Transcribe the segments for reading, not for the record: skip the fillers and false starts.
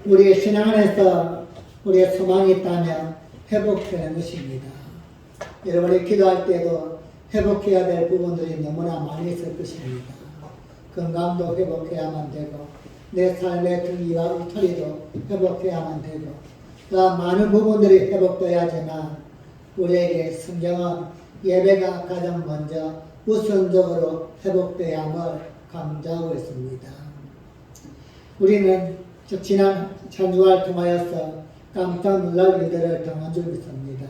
우리의 신앙 안에서 우리의 소망이 있다면 회복되는 것입니다. 여러분이 기도할 때도 회복해야 될 부분들이 너무나 많이 있을 것입니다. 건강도 회복해야만 되고 내 삶의 등기와 울타리도 회복해야만 되고 또한 많은 부분들이 회복되어야지만 우리에게 성경은 예배가 가장 먼저 우선적으로 회복되어야 함을 강조하고 있습니다. 우리는 지난 찬주를 통하여서 깜짝 놀랄 일들을 당한 적이 있습니다.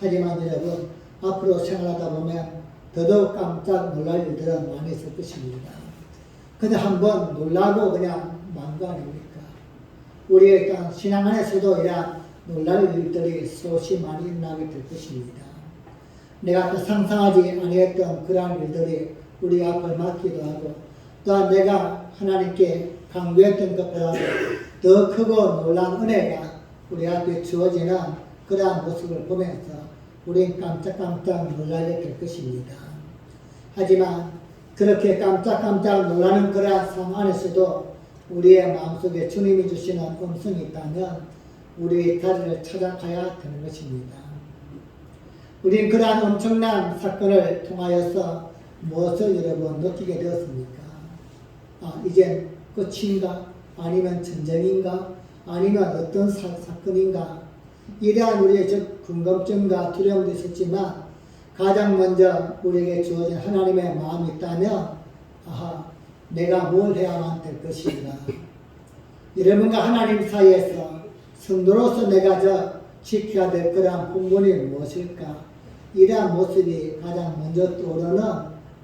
하지만 여러분, 앞으로 생활하다 보면 더더욱 깜짝 놀랄 일들은 많이 있을 것입니다. 그냥 한번 놀라고 그냥 만 거 아닙니까? 우리의 일단 신앙 안에서도 이런 놀랄 일들이 수없이 많이 일어나게 될 것입니다. 내가 상상하지 아니했던 그러한 일들이 우리 앞을 막기도 하고 또한 내가 하나님께 강구했던 것보다 더 크고 놀라운 은혜가 우리 앞에 주어지는 그러한 모습을 보면서 우린 깜짝깜짝 놀라게 될 것입니다. 하지만 그렇게 깜짝깜짝 놀라는 그러한 상황 안에서도 우리의 마음속에 주님이 주시는 음성이 있다면 우리의 자리를 찾아가야 되는 것입니다. 우린 그러한 엄청난 사건을 통하여서 무엇을 여러분 느끼게 되었습니까? 이제 끝인가? 아니면 전쟁인가? 아니면 어떤 사건인가? 이러한 우리의 궁금증과 두려움도 있었지만 가장 먼저 우리에게 주어진 하나님의 마음이 있다면 내가 뭘 해야만 될 것인가? 여러분과 하나님 사이에서 성도로서 내가 지켜야 될 그러한 본분이 무엇일까? 이러한 모습이 가장 먼저 떠오르는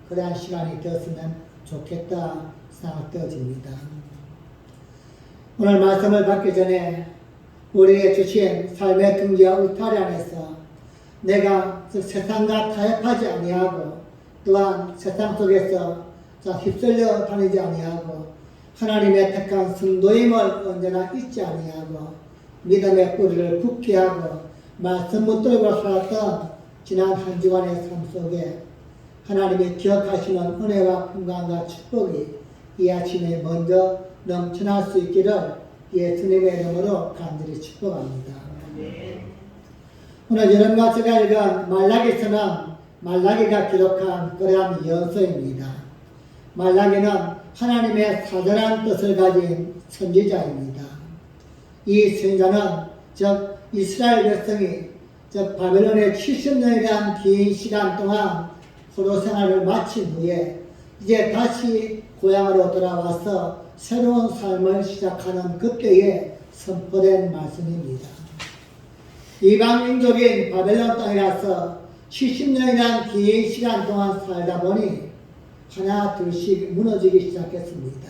그러한 시간이 되었으면 좋겠다 생각되어집니다. 오늘 말씀을 받기 전에 우리에게 주신 삶의 등기와 울타리 안에서 내가 세상과 타협하지 아니하고 또한 세상 속에서 휩쓸려 다니지 아니하고 하나님의 택한 성도임을 언제나 잊지 아니하고 믿음의 뿌리를 굳게 하고 말씀 붙들고 살았던 지난 한 주간의 삶 속에 하나님이 기억하시는 은혜와 평강과 축복이 이 아침에 먼저 넘쳐날 수 있기를 예수님의 이름으로 간절히 축복합니다. 오늘 여러분과 제가 읽은 말라기서는 말라기가 기록한 그러한 연서입니다. 말라기는 하나님의 사절한 뜻을 가진 선지자입니다. 이 선지자는 즉 이스라엘 백성이 즉 바벨론의 70년이란 긴 시간 동안 포로 생활을 마친 후에 이제 다시 고향으로 돌아와서 새로운 삶을 시작하는 그때에 선포된 말씀입니다. 이방 민족인 바벨론 땅이라서 70년이란 긴 시간 동안 살다 보니 하나 둘씩 무너지기 시작했습니다.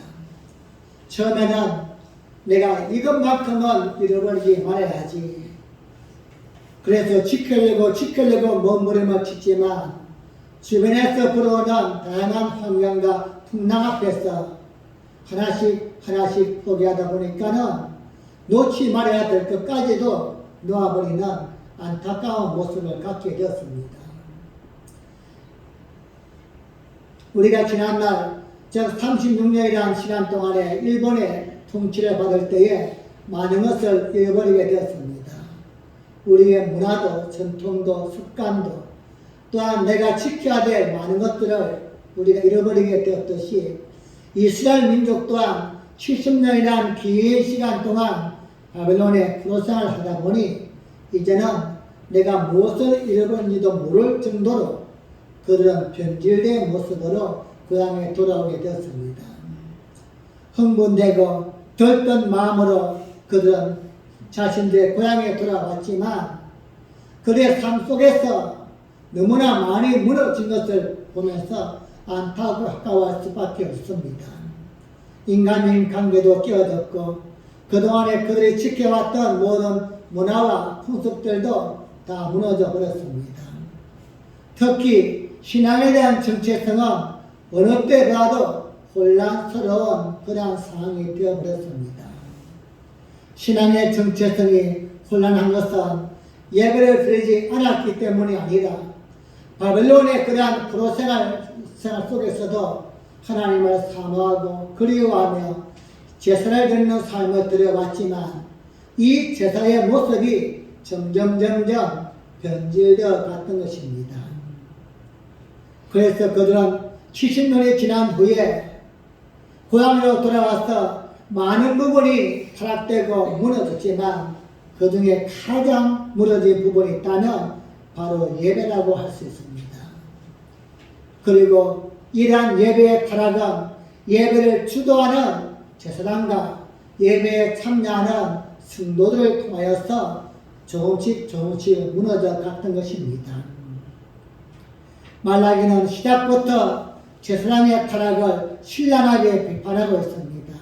처음에는 내가 이것만큼은 잃어버리지 말아야지. 그래서 지키려고 몸부림을 치지만 주변에서 불어오는 다양한 환경과 풍랑 앞에서 하나씩 포기하다 보니까는 놓지 말아야 될 것까지도 놓아버리는 안타까운 모습을 갖게 되었습니다. 우리가 지난날 즉 36년이라는 시간 동안에 일본의 통치를 받을 때에 많은 것을 잃어버리게 되었습니다. 우리의 문화도 전통도 습관도 또한 내가 지켜야 될 많은 것들을 우리가 잃어버리게 되었듯이 이스라엘 민족 또한 70년이라는 긴 시간 동안 바벨론에 포로생활을 하다 보니 이제는 내가 무엇을 잃어버린지도 모를 정도로 그들은 변질된 모습으로 고향에 돌아오게 되었습니다. 흥분되고 들뜬 마음으로 그들은 자신들의 고향에 돌아왔지만 그들의 삶 속에서 너무나 많이 무너진 것을 보면서 안타까워할 수밖에 없습니다. 인간적인 관계도 깨어졌고 그동안에 그들이 지켜왔던 모든 문화와 풍습들도 다 무너져 버렸습니다. 특히 신앙에 대한 정체성은 어느 때 봐도 혼란스러운 그런 상황이 되어버렸습니다. 신앙의 정체성이 혼란한 것은 예배를 드리지 않았기 때문이 아니라 바벨론의 그러한 포로생활 속에서도 하나님을 사모하고 그리워하며 제사를 드리는 삶을 들여왔지만 이 제사의 모습이 점점 변질되어 갔던 것입니다. 그래서 그들은 70년이 지난 후에 고향으로 돌아와서 많은 부분이 타락되고 무너졌지만 그 중에 가장 무너진 부분이 있다면 바로 예배라고 할 수 있습니다. 그리고 이러한 예배의 타락은 예배를 주도하는 제사장과 예배에 참여하는 성도들을 통하여서 조금씩 무너져 갔던 것입니다. 말라기는 시작부터 제사장의 타락을 신랄하게 비판하고 있습니다.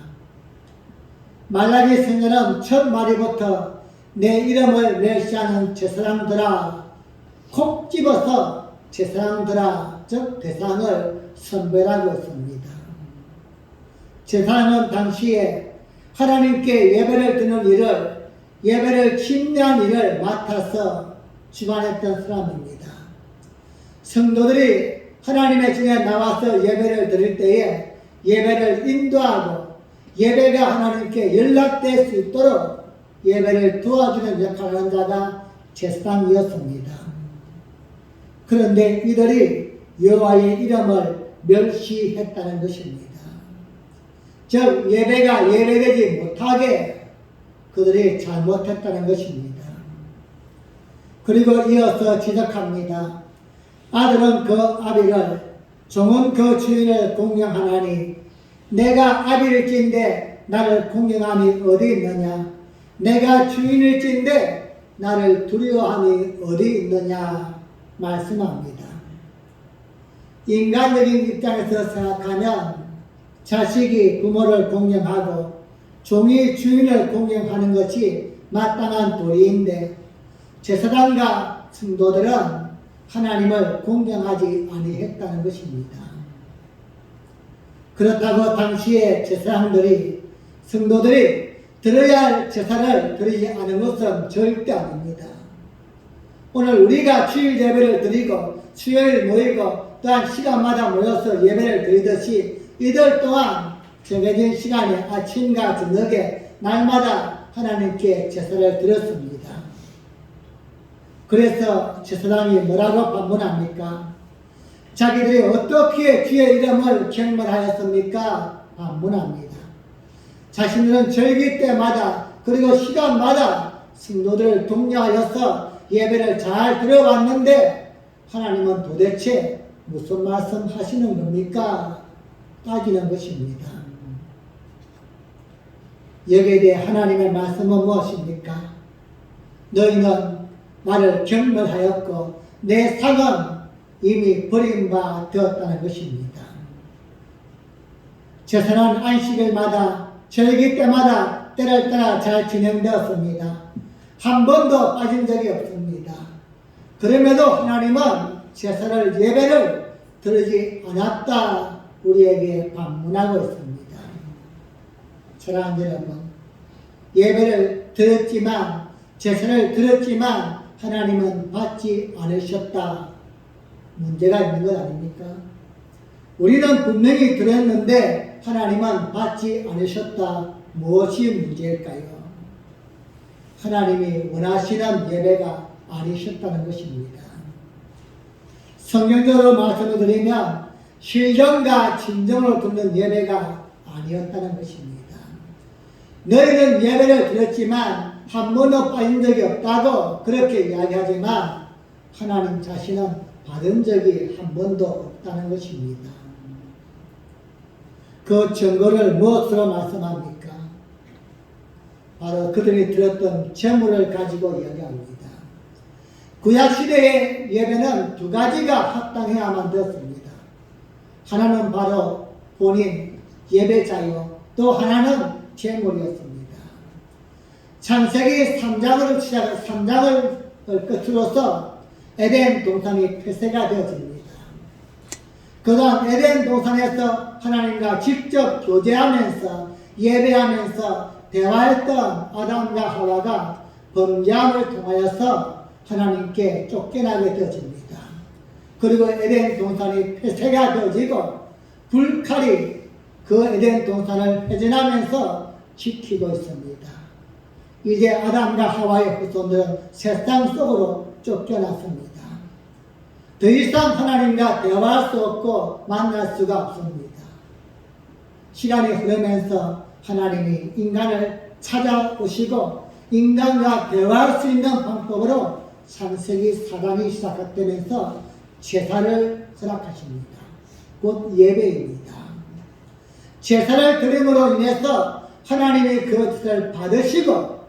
말라기 선언은 첫 마디부터 내 이름을 멸시하는 제사장들아 콕 집어서 제사장들아 즉 대상을 선별하고 있습니다. 제사장은 당시에 하나님께 예배를 드리는 일을 예배를 침례한 일을 맡아서 주관했던 사람입니다. 성도들이 하나님의 전에 나와서 예배를 드릴 때에 예배를 인도하고 예배가 하나님께 연락될 수 있도록 예배를 도와주는 역할을 하는 자가 제사장이었습니다. 그런데 이들이 여호와의 이름을 멸시했다는 것입니다. 즉 예배가 예배되지 못하게 그들이 잘못했다는 것입니다. 그리고 이어서 지적합니다. 아들은 그 아비를 종은 그 주인을 공경하나니 내가 아비일진데 나를 공경함이 어디 있느냐 내가 주인일진데 나를 두려워함이 어디 있느냐 말씀합니다. 인간적인 입장에서 생각하면 자식이 부모를 공경하고 종이 주인을 공경하는 것이 마땅한 도리인데 제사장과 성도들은 하나님을 공경하지 아니했다는 것입니다. 그렇다고 당시에 제사장들이 성도들이 드려야 할 제사를 드리지 않은 것은 절대 아닙니다. 오늘 우리가 주일 예배를 드리고 수요일 모이고 또한 시간마다 모여서 예배를 드리듯이 이들 또한 정해진 시간에 아침과 저녁에 날마다 하나님께 제사를 드렸습니다. 그래서 제사장이 뭐라고 반문합니까? 자기들이 어떻게 주의 이름을 경멸하였습니까? 반문합니다. 자신들은 절기 때마다 그리고 시간마다 성도들을 독려하여서 예배를 잘 들어왔는데 하나님은 도대체 무슨 말씀 하시는 겁니까? 따지는 것입니다. 여기에 대해 하나님의 말씀은 무엇입니까? 너희는 나를 경멸하였고 내 상은 이미 버림바 되었다는 것입니다. 제사는 안식일마다 절기 때마다 때를 따라 잘 진행되었습니다. 한 번도 빠진 적이 없습니다. 그럼에도 하나님은 제사를 예배를 드리지 않았다 우리에게 반문하고 있습니다. 사랑하는 여러분, 예배를 드렸지만 제사를 드렸지만 하나님은 받지 않으셨다. 문제가 있는 것 아닙니까? 우리는 분명히 드렸는데 하나님은 받지 않으셨다. 무엇이 문제일까요? 하나님이 원하시는 예배가 아니셨다는 것입니다. 성경적으로 말씀을 드리면 실정과 진정으로 듣는 예배가 아니었다는 것입니다. 너희는 예배를 드렸지만 한 번도 빠진 적이 없다고 그렇게 이야기하지만 하나님 자신은 받은 적이 한 번도 없다는 것입니다. 그 증거를 무엇으로 말씀합니까? 바로 그들이 드렸던 재물을 가지고 이야기합니다. 구약시대의 예배는 두 가지가 합당해야만 되었습니다. 하나는 바로 본인 예배자요, 또 하나는 재물이었습니다. 창세기 3장을 끝으로서 에덴 동산이 폐쇄가 되어집니다. 그다음 에덴 동산에서 하나님과 직접 교제하면서 예배하면서 대화했던 아담과 하와가 범죄함을 통하여서 하나님께 쫓겨나게 되어집니다. 그리고 에덴 동산이 폐쇄가 되어지고 불칼이 그 에덴 동산을 회전하면서 지키고 있습니다. 이제 아담과 하와의 후손들은 세상 속으로 쫓겨났습니다. 더 이상 하나님과 대화할 수 없고 만날 수가 없습니다. 시간이 흐르면서 하나님이 인간을 찾아오시고 인간과 대화할 수 있는 방법으로 창세기 사단이 시작되면서 제사를 허락하십니다. 곧 예배입니다. 제사를 드림으로 인해서 하나님이 그것을 받으시고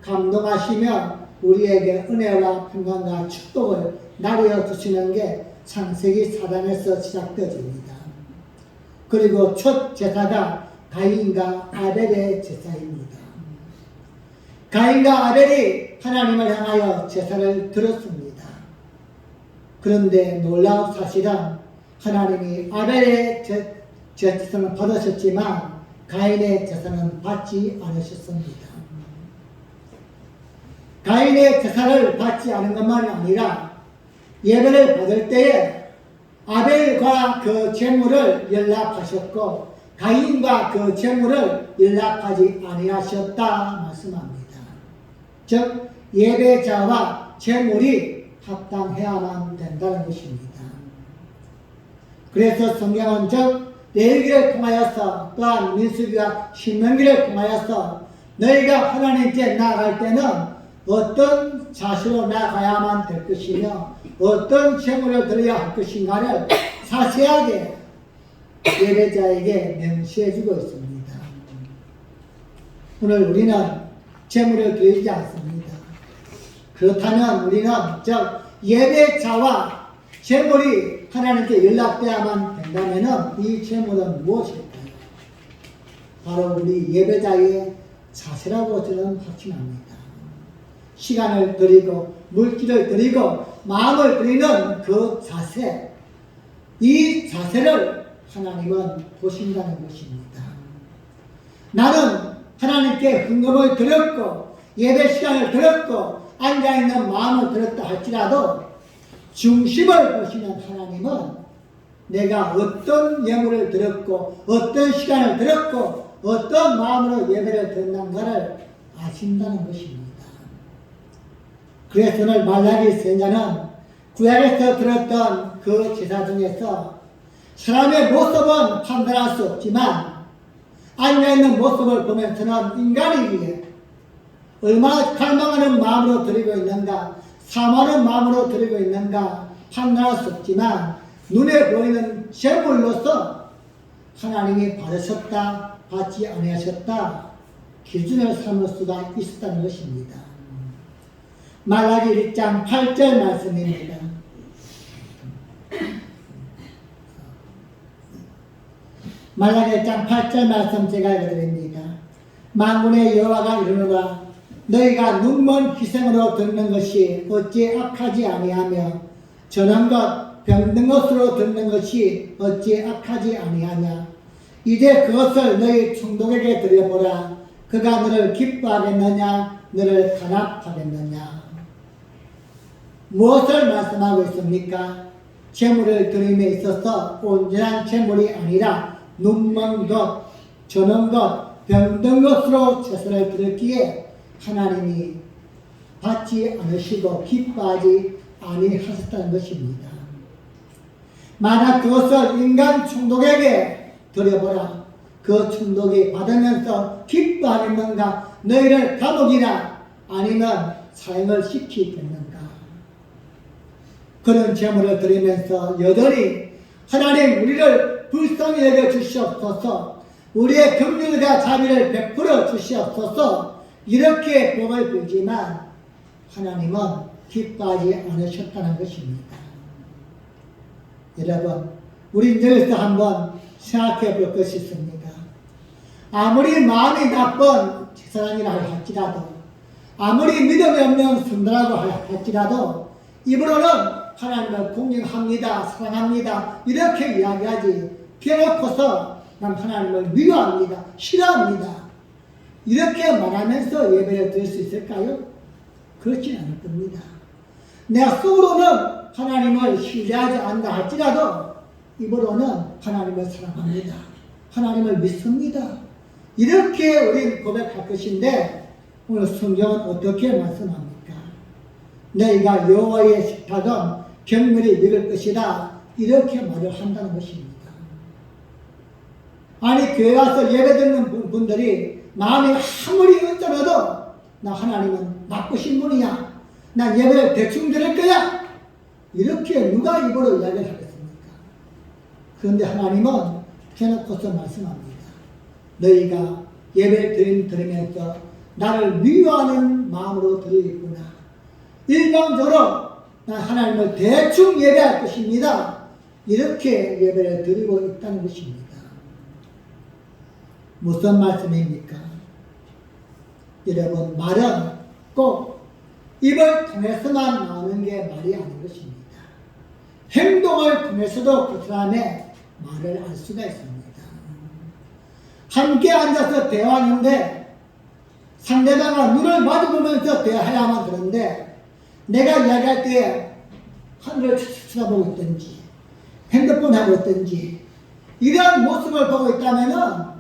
감동하시며 우리에게 은혜와 평강과 축복을 나누어 주시는 게 창세기 사단에서 시작되어집니다. 그리고 첫 제사가 가인과 아벨의 제사입니다. 가인과 아벨이 하나님을 향하여 제사를 드렸습니다. 그런데 놀라운 사실은 하나님이 아벨의 제사는 받으셨지만 가인의 제사는 받지 않으셨습니다. 가인의 제사를 받지 않은 것만이 아니라 예배를 받을 때에 아벨과 그 제물을 연락하셨고 가인과 그 제물을 연락하지 아니하셨다 말씀합니다. 즉 예배자와 제물이 합당해야만 된다는 것입니다. 그래서 성경은 즉 레위기를 통하여서 또한 민수기와 신명기를 통하여서 너희가 하나님께 나아갈 때는 어떤 자세로 나아가야만 될 것이며 어떤 제물을 드려야 할 것인가를 자세하게 예배자에게 명시해주고 있습니다. 오늘 우리는 제물을 드리지 않습니다. 그렇다면 우리는 즉 예배자와 제물이 하나님께 연락돼야만 된다면 이 제물은 무엇일까요? 바로 우리 예배자의 자세라고 저는 확신합니다. 시간을 드리고 물질을 드리고 마음을 드리는 그 자세, 이 자세를 하나님은 보신다는 것입니다. 나는 하나님께 헌금을 드렸고 예배 시간을 드렸고 앉아있는 마음을 드렸다 할지라도 중심을 보시는 하나님은 내가 어떤 예물을 드렸고 어떤 시간을 드렸고 어떤 마음으로 예배를 드렸는가를 아신다는 것입니다. 그래서 오늘 말라기 선자는 구약에서 들었던 그 제사 중에서 사람의 모습은 판단할 수 없지만 앉아있는 모습을 보면서는 인간이기에 얼마나 갈망하는 마음으로 드리고 있는가 사모하는 마음으로 드리고 있는가 판단할 수 없지만 눈에 보이는 제물로서 하나님이 받으셨다 받지 아니하셨다 기준을 삼을 수가 있었다는 것입니다. 말라기 1장 8절 말씀입니다. 말라기 1장 8절 말씀 제가 읽어드립니다. 만군의 여호와가 이르노라 너희가 눈먼 희생으로 듣는 것이 어찌 악하지 아니하며 전한 것 병든 것으로 듣는 것이 어찌 악하지 아니하냐. 이제 그것을 너희 충동에게 드려보라. 그가 너를 기뻐하겠느냐 너를 단합하겠느냐. 무엇을 말씀하고 있습니까? 제물을 드림에 있어서 온전한 제물이 아니라 눈먼 것, 저는 것, 병든 것으로 제사를 드렸기에 하나님이 받지 않으시고 기뻐하지 아니하셨다는 것입니다. 만약 그것을 인간 충동에게 드려보라. 그 충동이 받으면서 기뻐하겠는가? 너희를 감옥이나 아니면 사형을 시키겠는가? 그런 제물을 드리면서 여전히 하나님 우리를 불쌍히 여겨 주시옵소서 우리의 긍휼과 자비를 베풀어 주시옵소서 이렇게 복을 빌지만 하나님은 기뻐하지 않으셨다는 것입니다. 여러분 우리 여기서 한번 생각해 볼 것이 있습니다. 아무리 마음이 나쁜 제사장이라 할지라도 아무리 믿음이 없는 성도라고 할지라도 입으로는 하나님을 공경합니다. 사랑합니다. 이렇게 이야기하지 깨놓고서 난 하나님을 미워합니다. 싫어합니다. 이렇게 말하면서 예배를 드릴 수 있을까요? 그렇진 않을 겁니다. 내가 속으로는 하나님을 신뢰하지 않는다 할지라도 입으로는 하나님을 사랑합니다. 하나님을 믿습니다. 이렇게 우리는 고백할 것인데 오늘 성경은 어떻게 말씀합니까? 너희가 여호와의 식탁은 경멸이 먹을 것이다. 이렇게 말을 한다는 것입니다. 아니 교회 와서 예배 드리는 분들이 마음이 아무리 언짢아도 나 하나님은 나쁘신 분이야. 난 예배를 대충 드릴 거야. 이렇게 누가 입으로 이야기를 하겠습니까? 그런데 하나님은 해놓고서 말씀합니다. 너희가 예배를 드리면서 나를 미워하는 마음으로 드리겠구나. 일방적으로 난 하나님을 대충 예배할 것입니다. 이렇게 예배를 드리고 있다는 것입니다. 무슨 말씀입니까? 여러분, 말은 꼭 입을 통해서만 나오는 게 말이 아닌 것입니다. 행동을 통해서도 그 사람의 말을 알 수가 있습니다. 함께 앉아서 대화하는데 상대방과 눈을 마주보면서 대화해야만 되는데 내가 이야기할 때에 하늘을 쳐다보고 있든지 핸드폰 하고 있든지 이런 모습을 보고 있다면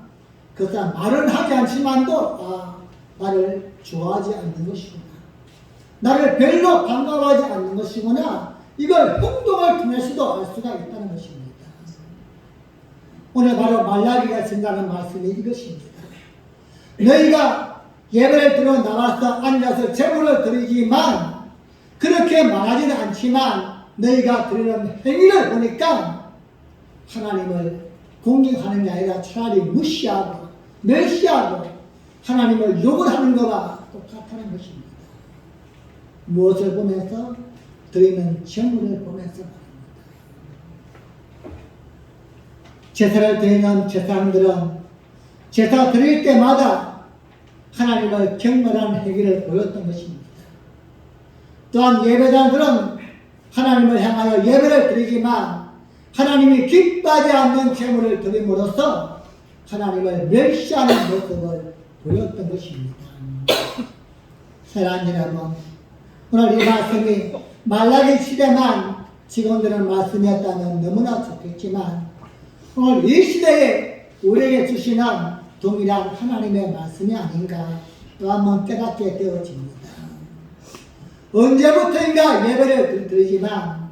그 사람 말은 하지 않지만도 나를 좋아하지 않는 것이구나. 나를 별로 반가워하지 않는 것이구나. 이걸 행동을 통해서도 알 수가 있다는 것입니다. 오늘 바로 말라기가 전하는 말씀이 이것입니다. 너희가 예배를 들어 나와서 앉아서 제물을 드리지만 그렇게 말하지는 않지만 너희가 드리는 행위를 보니까 하나님을 공경하는 게 아니라 차라리 무시하고 멸시하고 하나님을 욕을 하는 것과 똑같다는 것입니다. 무엇을 보면서? 드리는 제물을 보면서 말입니다. 제사를 드리는 제사장들은 제사 드릴 때마다 하나님을 경멸한 행위를 보였던 것입니다. 또한 예배자들은 하나님을 향하여 예배를 드리지만 하나님이 기뻐하지 않는 제물을 드림으로써 하나님을 멸시하는 모습을 보였던 것입니다. 사랑하는 여러분, 오늘 이 말씀이 말라기 시대만 직원들은 말씀이었다면 너무나 좋겠지만 오늘 이 시대에 우리에게 주시는 동일한 하나님의 말씀이 아닌가 또 한 번 깨닫게 되어집니다. 언제부터인가 예배를 드리지만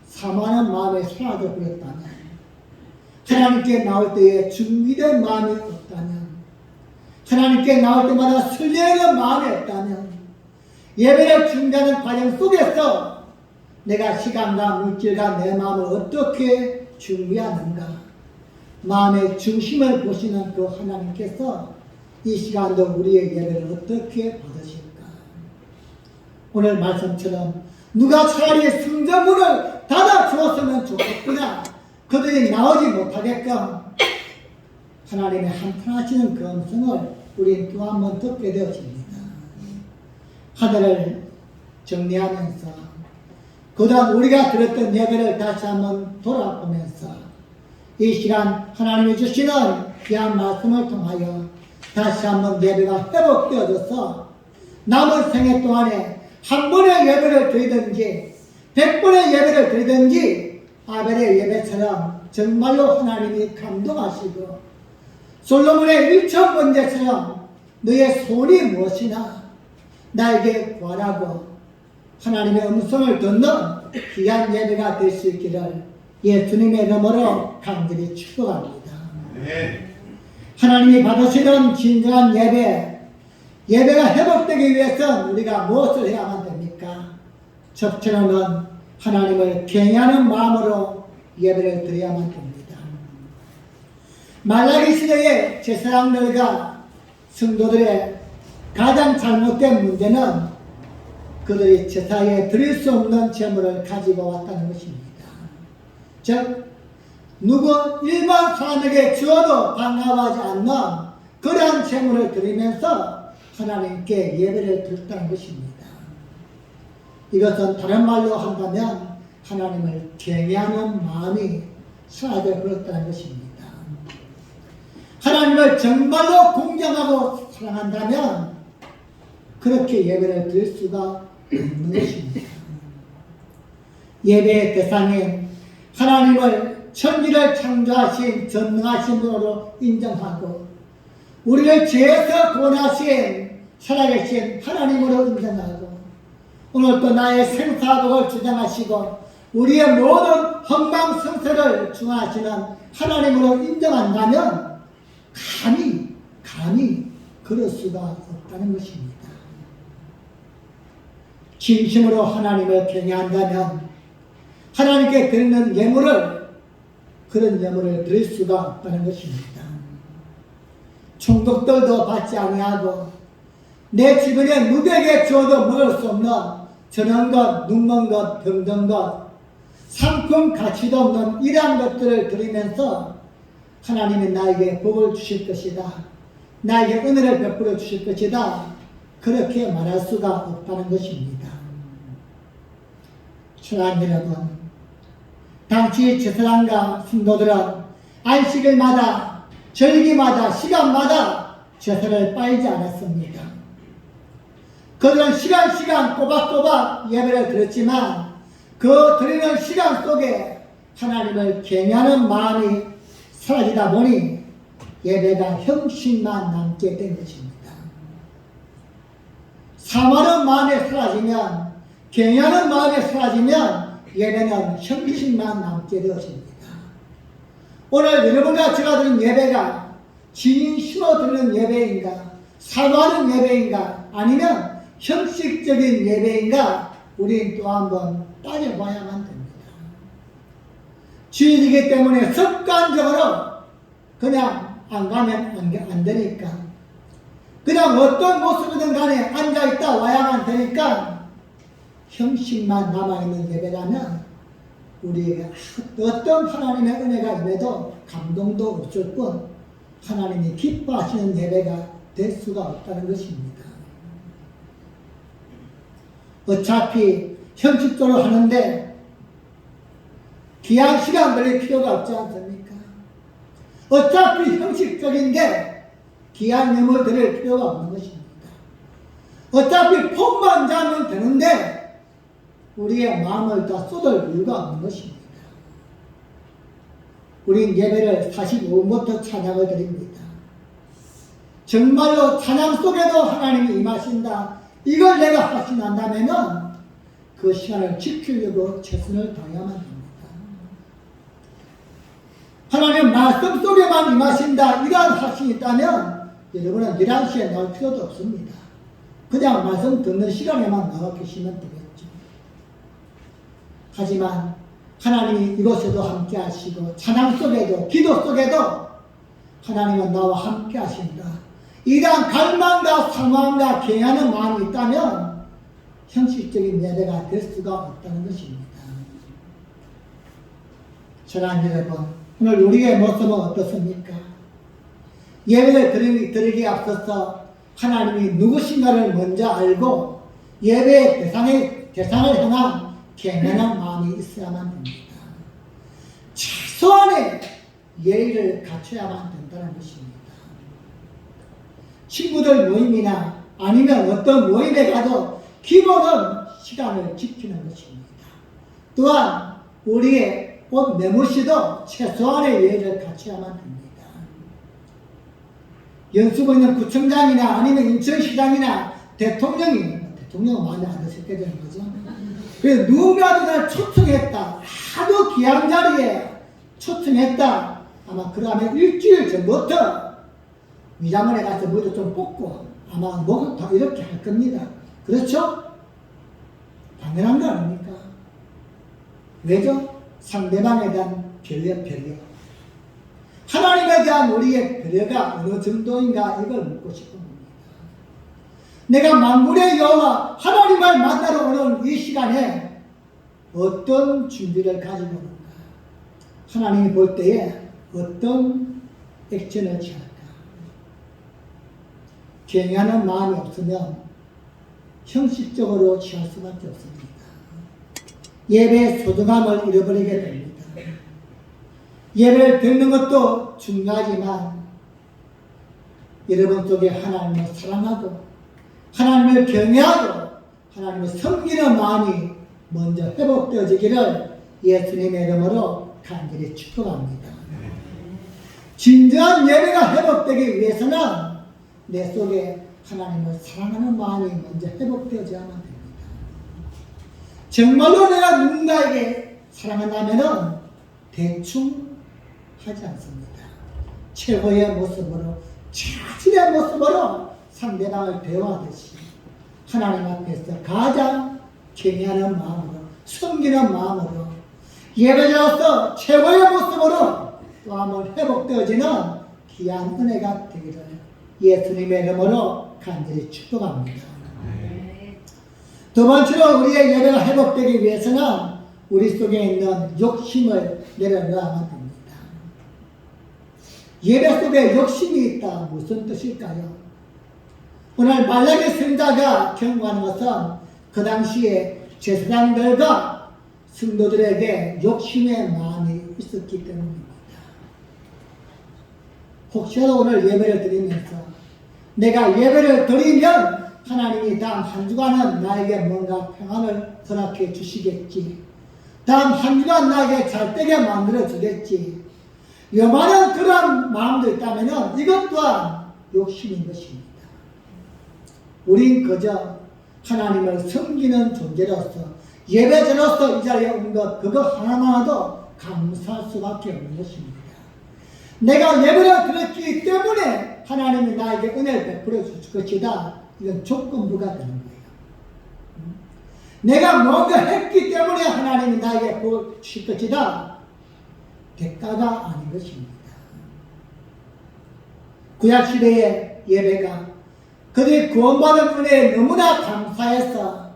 사모하는 마음에 사라져 버렸다면 하나님께 나올 때에 준비된 마음이 없다면 하나님께 나올 때마다 설레는 마음이 없다면 예배를 준비하는 과정 속에서 내가 시간과 물질과 내 마음을 어떻게 준비하는가 마음의 중심을 보시는 그 하나님께서 이 시간도 우리의 예배를 어떻게 받으실까? 오늘 말씀처럼 누가 차라리 성전문을 닫아 주었으면 좋겠구나. 그들이 나오지 못하게끔 하나님의 한탄하시는 그 음성을 우리는 또 한 번 듣게 되어집니다. 하늘을 정리하면서 그동안 우리가 들었던 예배를 다시 한번 돌아보면서 이 시간 하나님이 주시는 귀한 말씀을 통하여 다시 한번 예배가 회복되어져서 남은 생애 동안에 한 번의 예배를 드리든지 100번의 예배를 드리든지 아벨의 예배처럼 정말로 하나님이 감동하시고 솔로몬의 1000번제처럼 너의 소원이 무엇이나 나에게 구하라고 하나님의 음성을 듣는 귀한 예배가 될 수 있기를 예수님의 이름으로 간절히 축복합니다. 네. 하나님이 받으시는 진정한 예배가 회복되기 위해서는 우리가 무엇을 해야만 됩니까? 첫째로는 하나님을 경외하는 마음으로 예배를 드려야만 됩니다. 말라기 시대의 제사장들과 성도들의 가장 잘못된 문제는 그들이 제사에 드릴 수 없는 제물을 가지고 왔다는 것입니다. 즉 누구 일반 사람에게 주어도 반가워하지 않는 그러한 제물을 드리면서 하나님께 예배를 드렸다는 것입니다. 이것은 다른 말로 한다면 하나님을 경외하는 마음이 사라져 버렸다는 것입니다. 하나님을 정말로 공경하고 사랑한다면 그렇게 예배를 드릴 수가 없는 것입니다. 예배의 대상인 하나님을 천지를 창조하신 전능하신 분으로 인정하고 우리를 죄에서 구원하신 살아계신 하나님으로 인정하고 오늘 또 나의 생사복을 주장하시고 우리의 모든 헌망성쇠를 중화하시는 하나님으로 인정한다면 감히 그럴 수가 없다는 것입니다. 진심으로 하나님을 경외한다면 하나님께 드리는 예물을 그런 예물을 드릴 수가 없다는 것입니다. 총독들도 받지 아니하고 내 주변에 누구에게 줘도 먹을 수 없는 저런 것, 눈먼 것, 병든 것, 상품 가치도 없는 이러한 것들을 드리면서 하나님이 나에게 복을 주실 것이다. 나에게 은혜를 베풀어 주실 것이다. 그렇게 말할 수가 없다는 것입니다. 사랑하는 여러분, 당시 제사장과 신도들은 안식일마다 절기마다 시간마다 제사를 빨지 않았습니다. 그들은 시간 꼬박꼬박 예배를 드렸지만 그 드리는 시간 속에 하나님을 경외하는 마음이 사라지다 보니 예배가 형식만 남게 된 것입니다. 사모하는 마음이 사라지면 경외하는 마음이 사라지면 예배는 형식만 남게 되어집니다. 오늘 여러분과 제가 드린 예배가 진심으로 드리는 예배인가, 사모하는 예배인가, 아니면 형식적인 예배인가, 우리는 또 한번 따져봐야만 됩니다. 주일이기 때문에 습관적으로 그냥 안 가면 안 되니까, 그냥 어떤 모습이든 간에 앉아있다 와야만 되니까 형식만 남아있는 예배라면 우리에게 어떤 하나님의 은혜가 임해도 감동도 없을 뿐 하나님이 기뻐하시는 예배가 될 수가 없다는 것입니다. 어차피 형식적으로 하는데 귀한 시간 들일 필요가 없지 않습니까? 어차피 형식적인데 귀한 예물 드릴 필요가 없는 것입니다. 어차피 폼만 자면 되는데 우리의 마음을 다 쏟을 이유가 없는 것입니다. 우린 예배를 45분부터 찬양을 드립니다. 정말로 찬양 속에도 하나님이 임하신다, 이걸 내가 확신한다면 그 시간을 지키려고 최선을 다해야만 합니다. 하나님 말씀 속에만 임하신다, 이러한 확신이 있다면 여러분은 11시에 나올 필요도 없습니다. 그냥 말씀 듣는 시간에만 나와 계시면 되겠죠. 하지만 하나님이 이곳에도 함께 하시고 찬양 속에도 기도 속에도 하나님은 나와 함께 하신다, 이러한 갈망과 사모함과 경외하는 마음이 있다면 형식적인 예배가 될 수가 없다는 것입니다. 사랑하는 여러분, 오늘 우리의 모습은 어떻습니까? 예배를 드리기에 앞서서 하나님이 누구신가를 먼저 알고 예배의 대상을 향한 경외하는 마음이 있어야만 됩니다. 최소한의 예의를 갖춰야만 된다는 것입니다. 친구들 모임이나 아니면 어떤 모임에 가도 기본은 시간을 지키는 것입니다. 또한 우리의 옷 매무시도 최소한의 예의를 갖춰야만 됩니다. 연수구 있는 구청장이나 아니면 인천시장이나 대통령은 마음에 안 드실 되는 거죠. 그래서 누군가를 초청했다, 하도 귀한 자리에 초청했다, 아마 그러면 일주일 전부터 위장원에 가서 물도 좀 뽑고 아마 목을 더 이렇게 할 겁니다. 그렇죠? 당연한 거 아닙니까? 왜죠? 상대방에 대한 배려. 하나님에 대한 우리의 배려가 어느 정도인가, 이걸 묻고 싶은 겁니다. 내가 만군의 여호와 하나님을 만나러 오는 이 시간에 어떤 준비를 가지고 오는가, 하나님이 볼 때에 어떤 액션을 취할까. 경외하는 마음이 없으면 형식적으로 취할 수밖에 없습니다. 예배의 소중함을 잃어버리게 됩니다. 예배를 드리는 것도 중요하지만 여러분 속에 하나님을 사랑하고 하나님을 경외하고 하나님을 섬기는 마음이 먼저 회복되어지기를 예수님의 이름으로 간절히 축복합니다. 진정한 예배가 회복되기 위해서는 내 속에 하나님을 사랑하는 마음이 먼저 회복되어야만 됩니다. 정말로 내가 누군가에게 사랑한다면 대충 하지 않습니다. 최고의 모습으로, 자신의 모습으로 상대방을 대화하듯이 하나님 앞에서 가장 경외하는 마음으로, 섬기는 마음으로, 예배자로서 최고의 모습으로 또 한번 회복되어지는 귀한 은혜가 되기를 예수님의 이름으로 간절히 축복합니다. 두 번째로 우리의 예배가 회복되기 위해서는 우리 속에 있는 욕심을 내려놓아야만 됩니다. 예배 속에 욕심이 있다. 무슨 뜻일까요? 오늘 말라기 선지자가 경고하는 것은 그 당시에 제사장들과 성도들에게 욕심의 마음이 있었기 때문입니다. 혹시라도 오늘 예배를 드리면서 내가 예배를 드리면 하나님이 다음 한 주간은 나에게 뭔가 평안을 허락해 주시겠지. 다음 한 주간 나에게 잘 되게 만들어 주겠지. 요만한 그런 마음도 있다면 이것 또한 욕심인 것입니다. 우린 그저 하나님을 섬기는 존재로서 예배자로서 이 자리에 온 것 그거 하나만도 감사할 수밖에 없는 것입니다. 내가 예배를 드렸기 때문에 하나님이 나에게 은혜를 베풀어 줄 것이다. 이건 조건부가 되는 거예요. 내가 뭔가 했기 때문에 하나님이 나에게 복 주실 것이다. 대가가 아닌 것입니다. 구약시대의 예배가 그들이 구원받은 은혜에 너무나 감사해서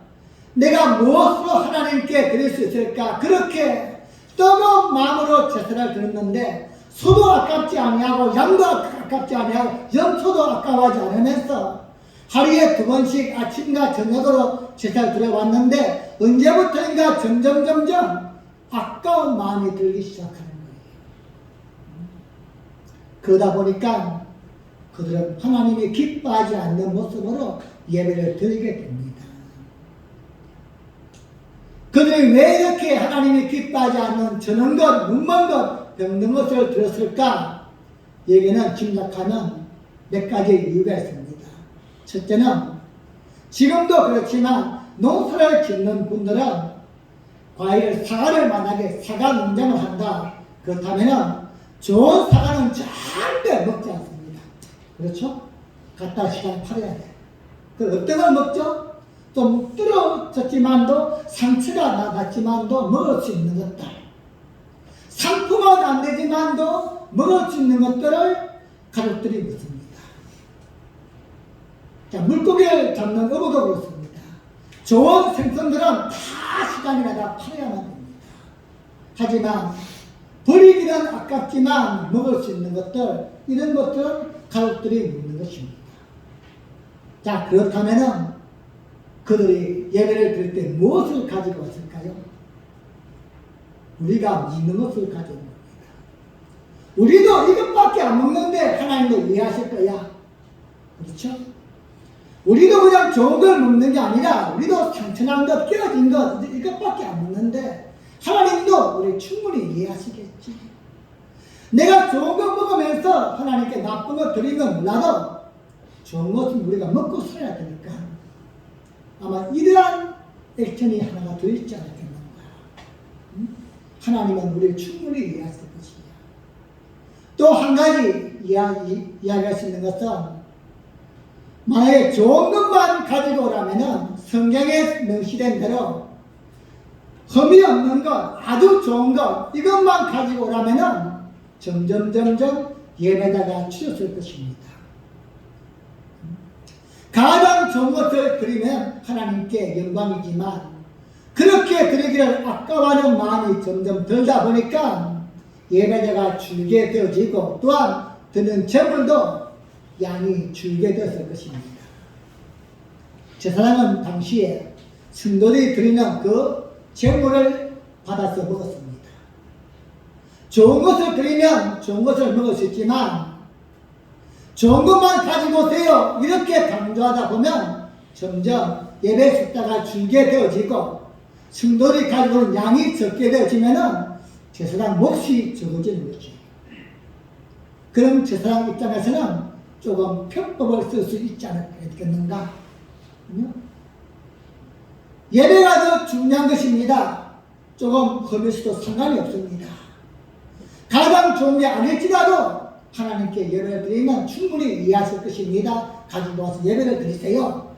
내가 무엇으로 하나님께 드릴 수 있을까? 그렇게 뜨거운 마음으로 제사를 드렸는데 소도 아깝지 아니하고 양도 아깝지 아니하고 염소도 아까워하지 않으면서 하루에 2번씩 아침과 저녁으로 제사를 드려왔는데 언제부터인가 점점 아까운 마음이 들기 시작하는 거예요. 그러다 보니까 그들은 하나님이 기뻐하지 않는 모습으로 예배를 드리게 됩니다. 그들이 왜 이렇게 하나님이 기뻐하지 않는 저는 것, 눈먼 것, 병든 것을 드렸을까? 여기는 짐작하는 몇 가지 이유가 있습니다. 첫째는 지금도 그렇지만 농사를 짓는 분들은 과일을 사과를 만약에 사과 농장을 한다. 그렇다면 좋은 사과는 절대 먹지 않습니다. 그렇죠? 갖다 시간 팔아야 돼. 그 어떤 걸 먹죠? 좀 떨어졌지만도 상처가 나갔지만도 먹을 수 있는 것들. 상품은 안 되지만도 먹을 수 있는 것들을 가족들이 먹습니다. 자, 물고기를 잡는 어부도 그렇습니다. 좋은 생선들은 다 시간이나다 팔아야만 됩니다. 하지만 버리기는 아깝지만 먹을 수 있는 것들, 이런 것들은 가족들이 먹는 것입니다. 자, 그렇다면 그들이 예배를 드릴 때 무엇을 가지고 왔을까요? 우리가 먹는 것을 가져온 겁니다. 우리도 이것밖에 안 먹는데 하나님도 이해하실 거야. 그렇죠? 우리도 그냥 좋은 걸 먹는 게 아니라 우리도 상처난 것, 깨어진 것 이것밖에 안 먹는데 하나님도 우리 충분히 이해하시겠지. 내가 좋은 거 먹으면서 하나님께 나쁜 거 드리면 몰라도 좋은 것은 우리가 먹고 살아야 되니까 아마 이러한 액션이 하나가 들어있지 않겠는가. 하나님은 우리를 충분히 이해하실 것이야. 또 한 가지 이야기할 수 있는 것은 만약에 좋은 것만 가지고 오라면 성경에 명시된 대로 흠이 없는 것, 아주 좋은 것 이것만 가지고 오라면 점점 예배자가 줄였을 것입니다. 가장 좋은 것을 드리면 하나님께 영광이지만 그렇게 드리기를 아까워하는 마음이 점점 들다 보니까 예배자가 줄게 되어지고 또한 드는 제물도 양이 줄게 되었을 것입니다. 제사장은 당시에 성도들이 드리는 그 제물을 받아서 먹었습니다. 좋은 것을 드리면 좋은 것을 먹을 수 있지만 좋은 것만 가지고 오세요 이렇게 강조하다 보면 점점 예배 숫자가 줄게 되어지고 성도들이 가지고 오는 양이 적게 되어지면 제사장 몫이 적어지는 거죠. 그럼 제사장 입장에서는 조금 편법을 쓸 수 있지 않겠는가? 예배가 더 중요한 것입니다. 조금 험했어도 상관이 없습니다. 가장 좋은 게 아닐지라도 하나님께 예배를 드리면 충분히 이해하실 것입니다. 가지고 와서 예배를 드리세요.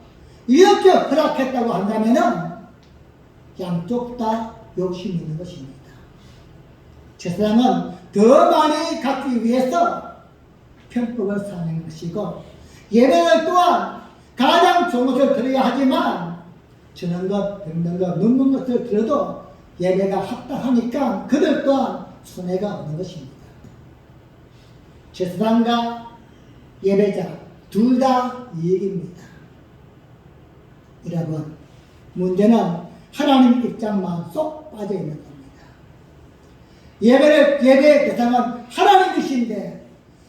이렇게 허락했다고 한다면 양쪽 다 욕심이 있는 것입니다. 제사장은 더 많이 갖기 위해서 편법을 사는 것이고, 예배를 또한 가장 좋은 것을 드려야 하지만 주는 것, 뵙는 것, 눕는 것을 들어도 예배가 합당하니까 그들 또한 손해가 없는 것입니다. 제사장과 예배자 둘 다 이익입니다. 여러분, 문제는 하나님 입장만 쏙 빠져 있는 겁니다. 예배의 대상은 하나님이신데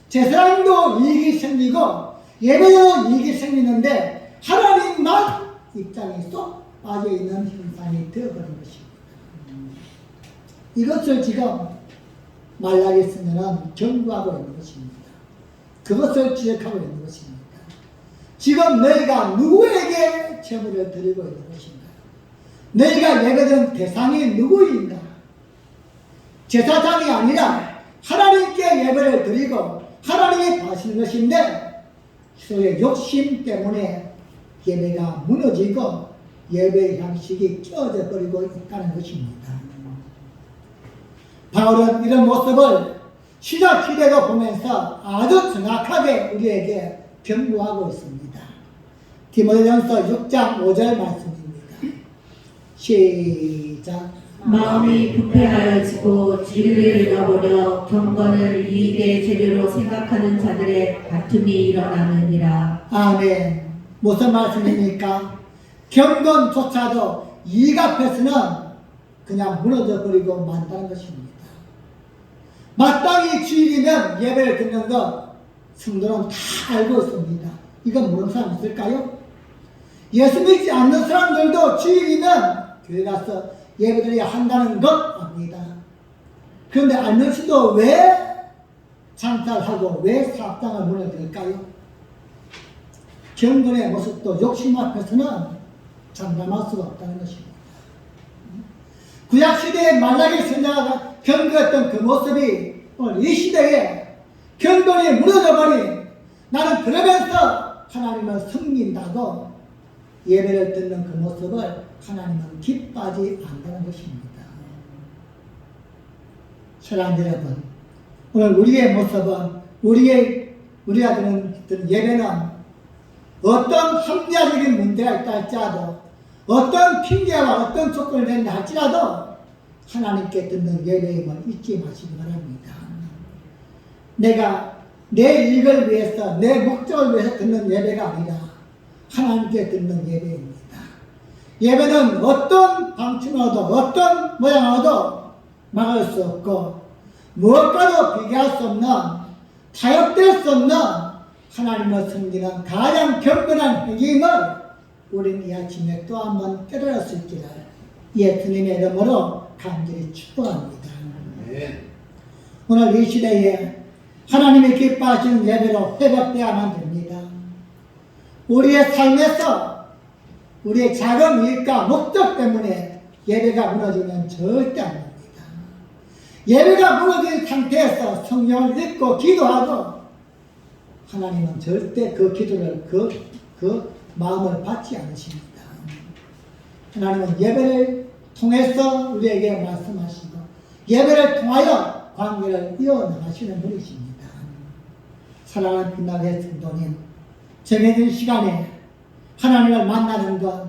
제사장도 이익이 생기고 예배도 이익이 생기는데 하나님만 입장이 쏙 빠져 있는 현상이 되어버린 것입니다. 이것을 지금 말라기 쓰면은 경고하고 있는 것입니다. 그것을 지적하고 있는 것입니다. 지금 너희가 누구에게 제물을 드리고 있는 것인가? 너희가 예배드린 대상이 누구인가? 제사장이 아니라 하나님께 예배를 드리고 하나님이 봐주시는 것인데 서로의 욕심 때문에 예배가 무너지고 예배의 양식이 껴져 버리고 있다는 것입니다. 바울은 이런 모습을 신약 시대가 보면서 아주 정확하게 우리에게 경고하고 있습니다. 디모데전서 6장 5절 말씀입니다. 시작. 마음이 부패하여지고 진리를 잃어버려 경건을 이익의 재료로 생각하는 자들의 다툼이 일어나느니라. 아멘. 무슨 말씀입니까? 경건조차도 이익 앞에서는 그냥 무너져 버리고 만다는 것입니다. 마땅히 주일이면 예배를 듣는 것 성도는 다 알고 있습니다. 이건 모르는 사람 있을까요? 예수 믿지 않는 사람들도 주일이면 교회 가서 예배드려야 한다는 것 압니다. 그런데 알면서도 왜 장탈하고 왜 사업장을 무너뜨릴까요? 경건의 모습도 욕심 앞에서는 장담할 수가 없다는 것입니다. 구약시대의 말라기 선자가 경건했던 그 모습이 오늘 이 시대에 경건이 무너져버린, 나는 그러면서 하나님을 섬긴다고 예배를 듣는 그 모습을 하나님은 기뻐하지 않는다는 것입니다. 사랑하는 여러분, 오늘 우리의 모습은 우리가 드는 예배는 어떤 합리화적인 문제가 있다 할지라도, 어떤 핑계와 어떤 조건을 낸다 할지라도 하나님께 듣는 예배임을 잊지 마시기 바랍니다. 내가 내 이익을 위해서, 내 목적을 위해서 듣는 예배가 아니라 하나님께 듣는 예배입니다. 예배는 어떤 방침으로도 어떤 모양으로도 막을 수 없고 무엇과도 비교할 수 없는, 타협될 수 없는 하나님을 섬기는 가장 경건한 행위임을 우리는 이 아침에 또 한 번 깨달을 수 있기를 예수님의 이름으로 간절히 축복합니다. 오늘 이 시대에 하나님이 기뻐하시는 예배로 회복되어야만 됩니다. 우리의 삶에서 우리의 작은 이익과 목적 때문에 예배가 무너지면 절대 안 됩니다. 예배가 무너진 상태에서 성경을 읽고 기도하고 하나님은 절대 그 기도를, 그 마음을 받지 않으십니다. 하나님은 예배를 통해서 우리에게 말씀하시고 예배를 통하여 관계를 이어나가시는 분이십니다. 사랑하는 빛나게 성도님, 정해진 시간에 하나님을 만나는 것,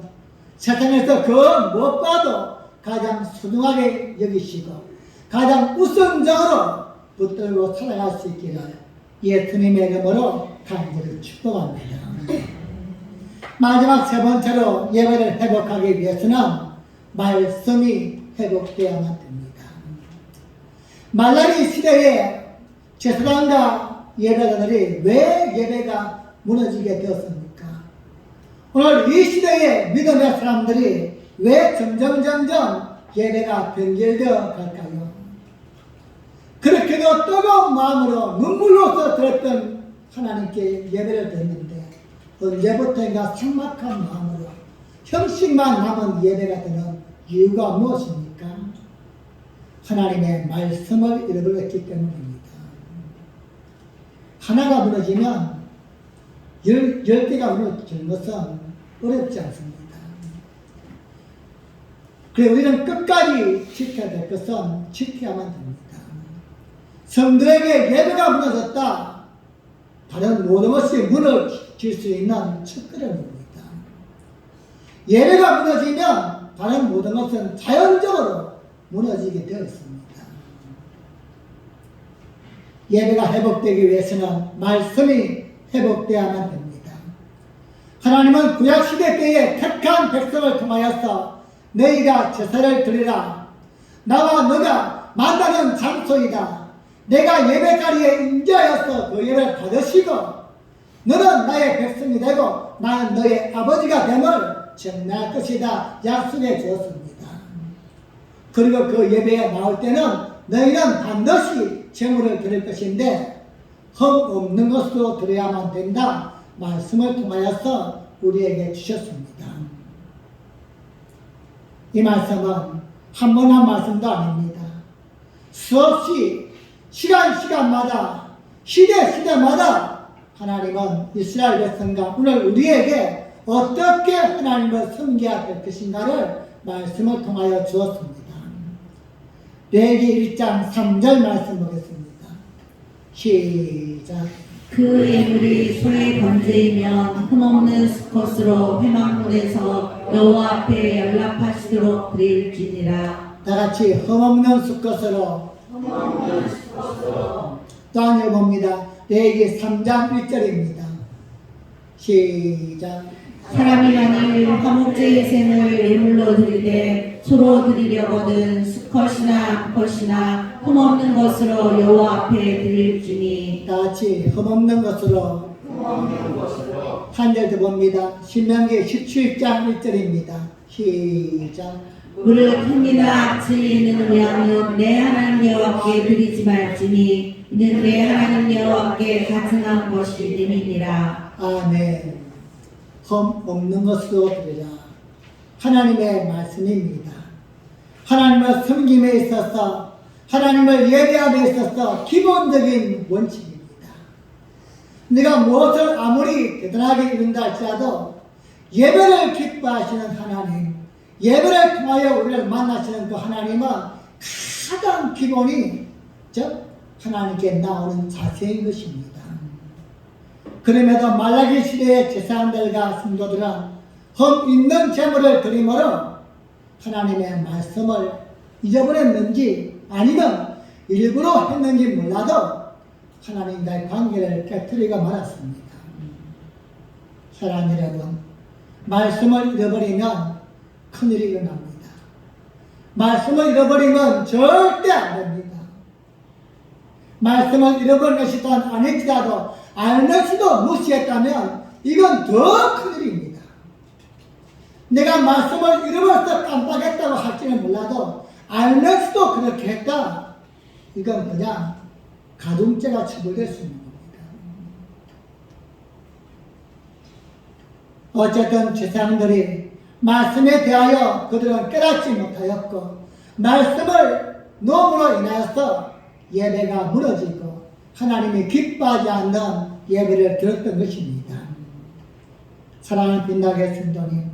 세상에서 그 무엇과도 가장 소중하게 여기시고 가장 우선적으로 붙들고 살아갈 수 있기를 예수님의 이름으로 간절히 축복합니다. 마지막 세 번째로 예배를 회복하기 위해서는 말씀이 회복되어야만 됩니다. 말라기 시대에 제사장과 예배자들이 왜 예배가 무너지게 되었습니까? 오늘 이 시대의 믿음의 사람들이 왜 점점 예배가 변질되어 갈까요? 그렇게도 뜨거운 마음으로 눈물로서 드렸던 하나님께 예배를 드렸는데 언제부터인가 삭막한 마음으로 형식만 남은 예배가 되는 이유가 무엇입니까? 하나님의 말씀을 잃어버렸기 때문입니다. 하나가 무너지면 열 개가 무너지는 것은 어렵지 않습니다. 그래서 우리는 끝까지 지켜야 될 것은 지켜야만 됩니다. 성도에게 예배가 무너졌다. 다른 모든 것이 무너질 수 있는 첫걸음입니다. 예배가 무너지면 다른 모든 것은 자연적으로 무너지게 되어 있습니다. 예배가 회복되기 위해서는 말씀이 회복되어야만 됩니다. 하나님은 구약시대 때에 택한 백성을 통하여서 너희가 제사를 드리라. 나와 너가 만나는 장소이다. 내가 예배 자리에 임재하여서 그 예배를 받으시고 너는 나의 백성이 되고 나는 너의 아버지가 됨을 증명할 것이다. 약속해 주었습니다. 그리고 그 예배에 나올 때는 너희는 반드시 제물을 드릴 것인데 흠 없는 것으로 드려야만 된다. 말씀을 통하여서 우리에게 주셨습니다. 이 말씀은 한 번 한 말씀도 아닙니다. 수없이 시간마다 시대마다 하나님은 이스라엘 백성과 오늘 우리에게 어떻게 하나님을 섬겨야 될 것인가를 말씀을 통하여 주었습니다. 레위기 1장 3절 말씀 보겠습니다. 시작. 그 예물이 소의 번제이면 흠없는 수컷으로 회막문에서 여호와 앞에 연락하시도록 드릴지니라. 다같이 흠없는 수컷으로 또 한 번 봅니다. 레위기 3장 1절입니다. 시작. 사람이 만일 화목제 예생을 예물로 드리되 소로 드리려거든 수컷이나 암컷이나 흠없는 것으로 여호와 앞에 드릴지니. 다같이 흠없는 것으로 한 절 더 봅니다. 신명기 17장 1절입니다. 시작. 무릇 흠이나 악취 있는 모양은 내 하나님 여호와께 드리지 말지니 이는 내 하나님 여호와께 가증한 것이 됨이니라. 아멘. 흠 없는 것으로 드리라. 하나님의 말씀입니다. 하나님을 섬김에 있어서 하나님을 예배함에 있어서 기본적인 원칙입니다. 내가 무엇을 아무리 대단하게 이룬다 할지라도 예배를 기뻐하시는 하나님, 예배를 통하여 우리를 만나시는 그 하나님은 가장 기본이 즉 하나님께 나오는 자세인 것입니다. 그럼에도 말라기 시대의 제사장들과 성도들은 흠 있는 제물을 드림으로 하나님의 말씀을 잊어버렸는지 아니면 일부러 했는지 몰라도 하나님과의 관계를 깨뜨리고 말았습니다. 사랑하는 여러분, 말씀을 잃어버리면 큰일이 일어납니다. 말씀을 잃어버리면 절대 안 됩니다. 말씀을 잃어버린 것이 또한 아닐지라도 알면서도 무시했다면 이건 더 큰일입니다. 내가 말씀을 잃어버려서 깜빡했다고 할지는 몰라도 알면서도 그렇게 했다. 이건 그냥 가중죄가 처벌될 수 있는 겁니다. 어쨌든 제사장들이 말씀에 대하여 그들은 깨닫지 못하였고 말씀을 놓음으로 인하여서 예배가 무너지고 하나님이 기뻐하지 않는 예배를 드렸던 것입니다. 사랑하는 빈나게 성도님,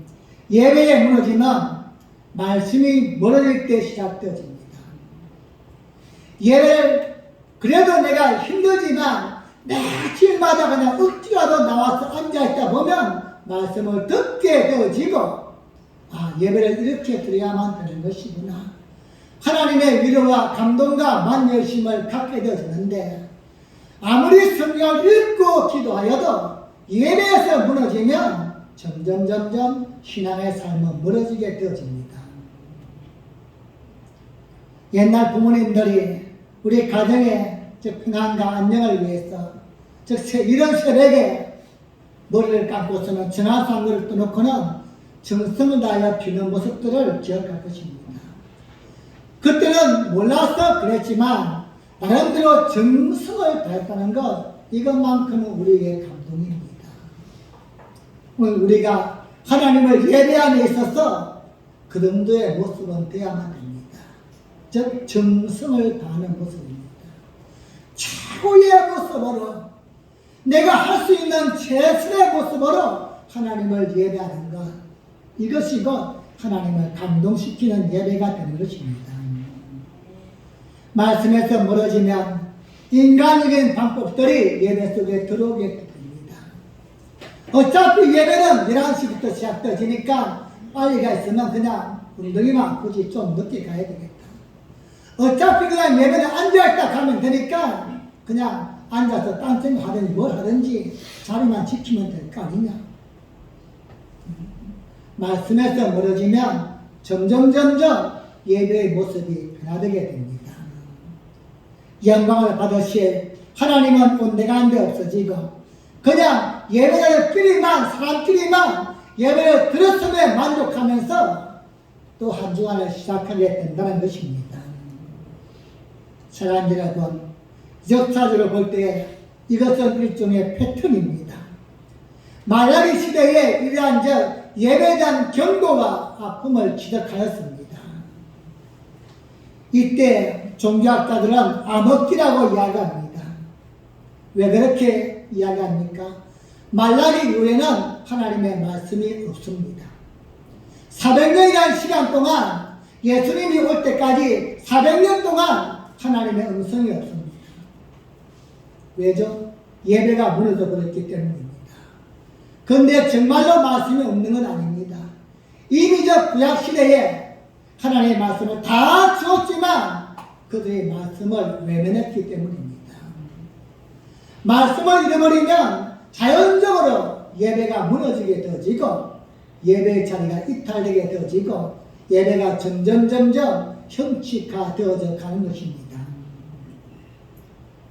예배에 무너지면 말씀이 멀어질 때 시작되어집니다. 예배를 그래도 내가 힘들지만 며칠마다 그냥 억지라도 나와서 앉아있다 보면 말씀을 듣게 되어지고 예배를 이렇게 드려야만 되는 것이구나. 하나님의 위로와 감동과 만열심을 갖게 되어지는데 아무리 성경을 읽고 기도하여도 예배에서 무너지면 점점 신앙의 삶은 멀어지게 되어집니다. 옛날 부모님들이 우리 가정의 평안과 안녕을 위해서 이런 새벽에 머리를 감고서는 전화상거를 떠놓고는 정성을 다하여 비는 모습들을 기억할 것입니다. 그때는 몰라서 그랬지만 나름대로 정성을 다했다는 것, 이것만큼은 우리에게 감동입니다. 오늘 우리가 하나님을 예배함에 있어서 그 정도의 모습은 되어야만 됩니다. 즉 정성을 다하는 모습입니다. 최고의 모습으로, 내가 할 수 있는 최선의 모습으로 하나님을 예배하는 것, 이것이 곧 하나님을 감동시키는 예배가 되는 것입니다. 말씀에서 멀어지면 인간적인 방법들이 예배 속에 들어오게 됩니다. 어차피 예배는 11시부터 시작되니까 빨리 가 있으면 그냥 엉덩이만 굳이 좀 늦게 가야 되겠다. 어차피 그냥 예배는 앉아있다 가면 되니까 그냥 앉아서 딴생 하든지 뭘 하든지 자리만 지키면 될 거 아니냐. 말씀에서 멀어지면 점점 예배의 모습이 변화되게 됩니다. 영광을 받으실 하나님은 온데가 한데 없어지고 그냥 예배자들끼리만, 사람끼리만 예배를 들었음에 만족하면서 또 한 주간을 시작하게 된다는 것입니다. 사랑하는 여러분, 역사적으로 볼 때 이것은 일종의 패턴입니다. 말라기 시대에 이러한 예배에 대한 경고와 아픔을 지적하였습니다. 이때 종교학자들은 암흑기라고 이야기합니다. 왜 그렇게 이야기합니까? 말라기 이후에는 하나님의 말씀이 없습니다. 400년이라는 시간 동안, 예수님이 올 때까지 400년 동안 하나님의 음성이 없습니다. 왜죠? 예배가 무너져 버렸기 때문입니다. 그런데 정말로 말씀이 없는 건 아닙니다. 이미 구약시대에 하나님의 말씀을 다 주었지만 그들의 말씀을 외면했기 때문입니다. 말씀을 잃어버리면 자연적으로 예배가 무너지게 되어지고 예배의 자리가 이탈되게 되어지고 예배가 점점 형식화 되어져 가는 것입니다.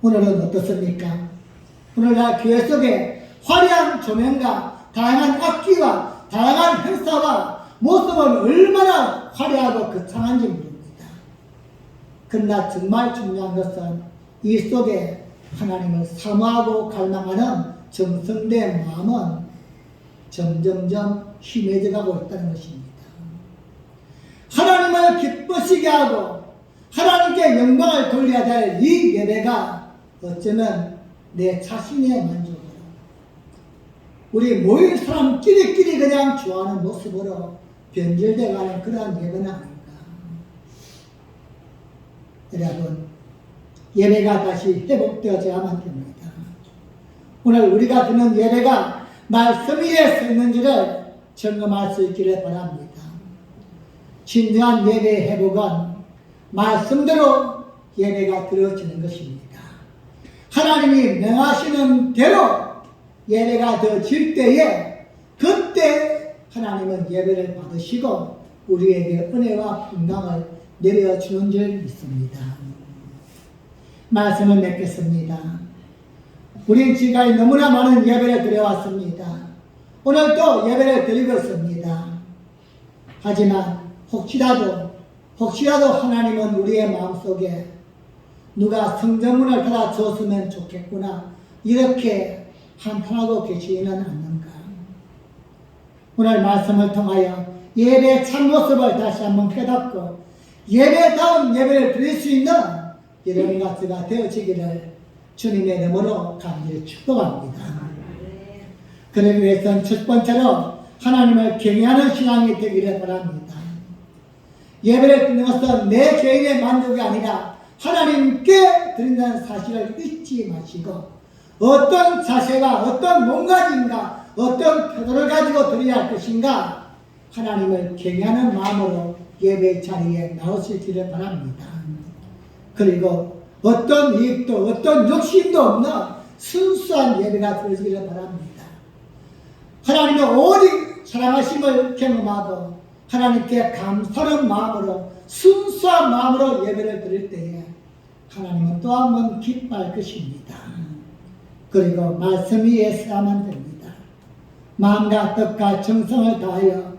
오늘은 어떻습니까? 오늘날 교회 속에 화려한 조명과 다양한 악기와 다양한 행사와 모습은 얼마나 화려하고 거창한지 모릅니다. 그러나 정말 중요한 것은 이 속에 하나님을 사모하고 갈망하는 정성된 마음은 점점 희미해져 가고 있다는 것입니다. 하나님을 기쁘시게 하고 하나님께 영광을 돌려야 될 이 예배가 어쩌면 내 자신의 만족으로, 우리 모일 사람끼리 그냥 좋아하는 모습으로 변질되어가는 그러한 예배는 아닌가. 여러분, 예배가 다시 회복되어져야만 됩니다. 오늘 우리가 듣는 예배가 말씀 위에 서 있는지를 점검할 수 있기를 바랍니다. 진정한 예배의 회복은 말씀대로 예배가 드려지는 것입니다. 하나님이 명하시는 대로 예배가 드려질 때에 그때 하나님은 예배를 받으시고 우리에게 은혜와 평강을 내려주는 줄 믿습니다. 말씀을 맺겠습니다. 우린 지금까지 너무나 많은 예배를 드려왔습니다. 오늘도 예배를 드리고 있습니다. 하지만 혹시라도 하나님은 우리의 마음속에 누가 성전문을 닫아주었으면 좋겠구나 이렇게 한탄하고 계시지는 않는가. 오늘 말씀을 통하여 예배의 참모습을 다시 한번 깨닫고 예배다운 예배를 드릴 수 있는 이런 가치가 되어지기를 주님의 이름으로 간절히 축복합니다. 그러기 위해서는 첫 번째로 하나님을 경외하는 신앙이 되기를 바랍니다. 예배를 드리는 것은 내 개인의 만족이 아니라 하나님께 드린다는 사실을 잊지 마시고 어떤 자세가, 어떤 몸가짐과 어떤 태도를 가지고 드려야 할 것인가 하나님을 경외하는 마음으로 예배 자리에 나오시기를 바랍니다. 그리고 어떤 이익도 어떤 욕심도 없는 순수한 예배가 드려지기를 바랍니다. 하나님의 오직 사랑하심을 경험하고 하나님께 감사하는 마음으로 순수한 마음으로 예배를 드릴 때에 하나님은 또 한 번 기뻐할 것입니다. 그리고 말씀 위에 서야만 됩니다. 마음과 뜻과 정성을 다하여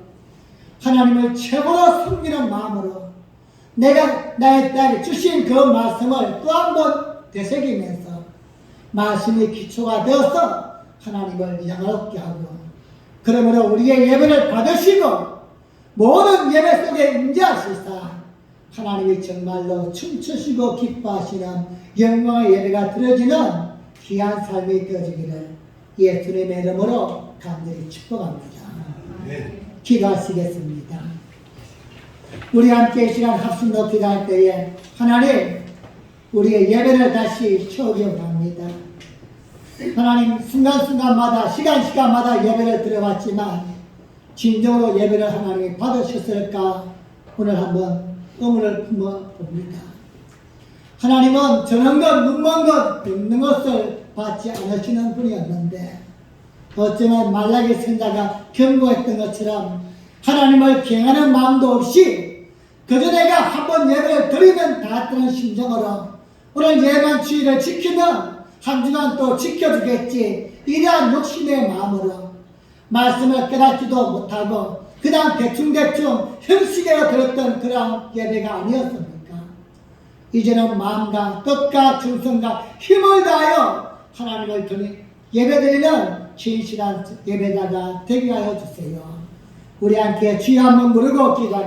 하나님을 최고로 섬기는 마음으로 내가 나에게 주신 그 말씀을 또 한 번 되새기면서 말씀이 기초가 되어서 하나님을 영화롭게 하고 그러므로 우리의 예배를 받으시고 모든 예배 속에 임재하시사 하나님이 정말로 춤추시고 기뻐하시는 영광의 예배가 드려지는 귀한 삶이 되어지기를 예수님의 이름으로 간절히 축복합니다. 기도하시겠습니다. 우리 함께 이 시간 합심 높이 갈 때에 하나님 우리의 예배를 다시 채우기 원합니다. 하나님 순간순간마다 시간마다 예배를 드려왔지만 진정으로 예배를 하나님이 받으셨을까 오늘 한번 의문을 품어봅니다. 하나님은 저는 것, 눈먼 것, 듣는 것을 받지 않으시는 분이었는데 어쩌면 말라기 선자가 경고했던 것처럼 하나님을 경하는 마음도 없이 그저 내가 한번 예배를 드리면 닿았다는 심정으로 오늘 예만 주의를 지키면 한 주간 또 지켜주겠지 이러한 욕심의 마음으로 말씀을 깨닫지도 못하고 그냥 대충대충 형식으로 들었던 그런 예배가 아니었습니까? 이제는 마음과 뜻과 정성과 힘을 다하여 하나님을 예배드리는 진실한 예배자가 되게 하여 주세요. 우리 함께 주여 한번 부르고 기도하겠습니다.